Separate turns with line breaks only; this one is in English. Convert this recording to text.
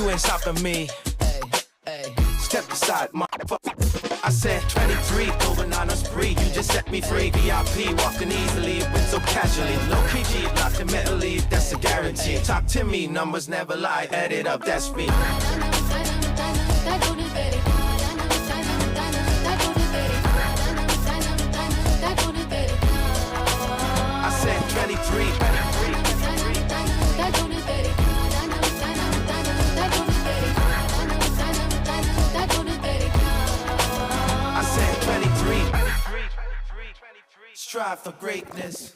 you ain't stopping me. Step aside, motherfucker. I said 23, going on a spree. You just set me free. VIP, walking easily, with so casually. Low PG, locked in metal lead, that's a guarantee. Talk to me, numbers never lie. Add it up, that's me. I said 23. I said 23. Strive for greatness.